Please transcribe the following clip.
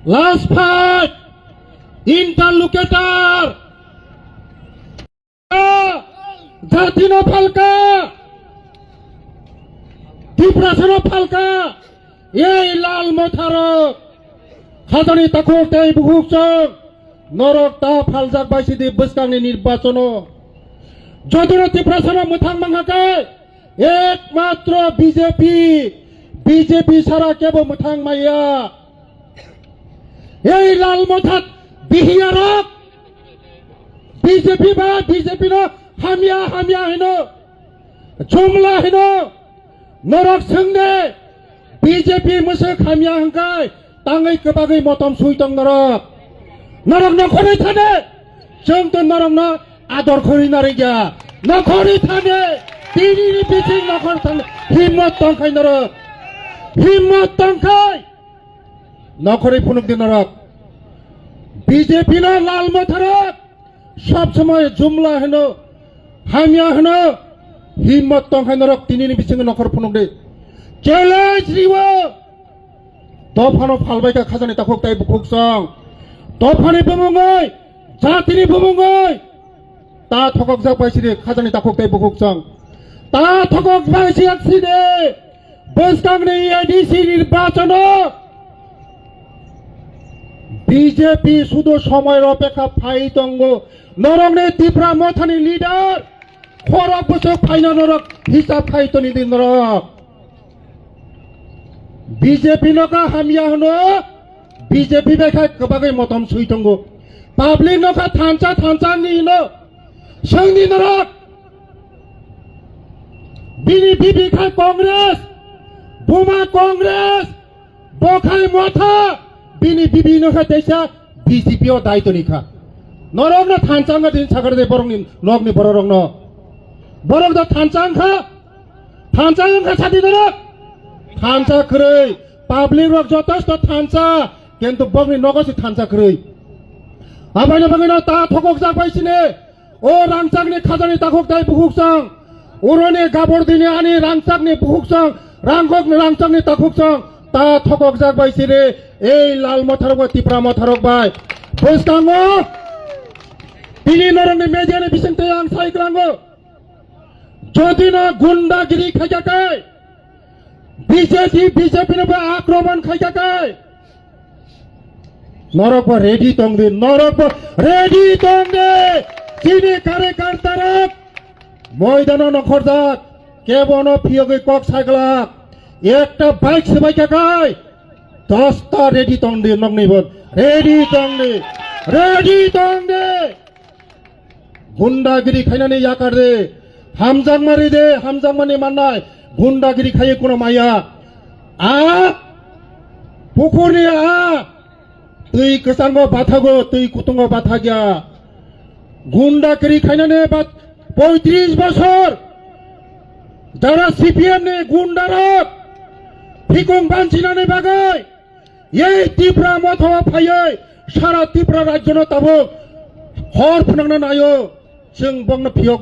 Last fight, interlocutor, Jatino Falka, Tiprasano Falka, Ye Lal Motaro, Khazani Takok Tay Buhukson, Norok Ta Falzak Baisidi Buskani Nirbasono, Joduro Tiprasano Mutang Mangakai, একমাত্র BJP ছাড়া কেবল মুথাং মাইয়া এই লাল মথাত বিহিয়ারক BJP ন হামিয়া হেন জুমলা হেন নরক সঙ্গে বিজেপি মুসক হামিয়া হংকাই তাঙ্গै गोबाङै মতম সুইতং নরক নখরে থানে जों তো নরক ন আদর করি নারে গিয়া নখরে থানে তিনি বিচিং নখর থানে হিম্মত তংখাই নরক হিম্মত তংখাই নখরে ফুনুক দিন নরক বিজেপি না লাল মথারক সব সময় জুমলা হেন হামিয়া হেন হিম্মত তংখাই নরক তিনি বিচিং নখর ফুনুক দে চ্যালেঞ্জ রিও দফানো ফালবাইকা খাজানি তাখক তাই বুকুকসং দফানি বমুङै জাতিनि বমুङै তা থকক যাক পাইছিরে খাজানি তাখক তাই বুকুকসং তা থকক পাইছি আকছিরে বসকাংনি এডিসি নির্বাচন বিজেপি শুধু সময়ের অপেক্ষা ফাইতঙ্গ নরংনে ত্রিপুরা মথানি লিডার খরক বছর ফাইনা নরক হিসাব খাইতনি দিন নরক বিজেপি নকা হামিয়া হনো বিজেপি বেখায় গোবাङै মতম সুইতঙ্গ পাবলিক নকা থানচা নিনো সংনি নরক বিজেপি বেখায় কংগ্রেস বুমা কংগ্রেস বখাই মথা বিজেপি নকা দেশা বিজেপি ও দায়িত্ব নিখা নরক না থানচাঙ্গা দিন সাগর দে বরং নগনি বরং ন বরং দা থানচাঙ্গা সাথী নরক থানচা খরৈ পাবলিক রক যথেষ্ট থানচা কিন্তু বগনি নগসি থানচা খরৈ আবাইনা বাগিনা তা থকক যা পাইছিনে ও রাংচাকনি খাজানি তাখক তাই বুহুকসং উরনে গাবর দিনে আনি রাংচাকনি বুহুকসং রাংচাকনি তাখকসং তা থকক যা পাইছিনে এই লাল মথারক ত্রিপুরা মথারক বাই বসকাঙ্গ তিনি নরংনি মেজিয়ানি বিসংতে আং সাইগ্রাঙ্গ যদি না গুন্ডাগিরি খাইকাকাই বিজেপি আক্রমণ খাইকাকাই নরক রেডি তংদে চিনি কার্যকর্তারক ময়দান নখরজাত কেবন ফিয়গৈ কক সাইকলাক একটা বাইক সেবাইকাকাই 10টা রেডি তংদে নগনিবন রেডি তংদে গুন্ডাগিরি খাইনানি ইয়াকার দে হামজাং মানি মাননাই গুন্ডাগিরি খাইয়ে কোনো মাইয়া পুকুরনি তুই কসাঙ্গ বাথাগো তুই কুতুঙ্গ বাথা গিয়া গুন্ডাগিরি খাইনানে 35 বছর যারা সিপিএম নে গুন্ডারক ফিকুং বানচিনানে বাগাই এই ত্রিপুরা মথা ফাইয়ে সারা ত্রিপুরা রাজ্য তাবো হর ফুনাंना नायो जों बंनो फियक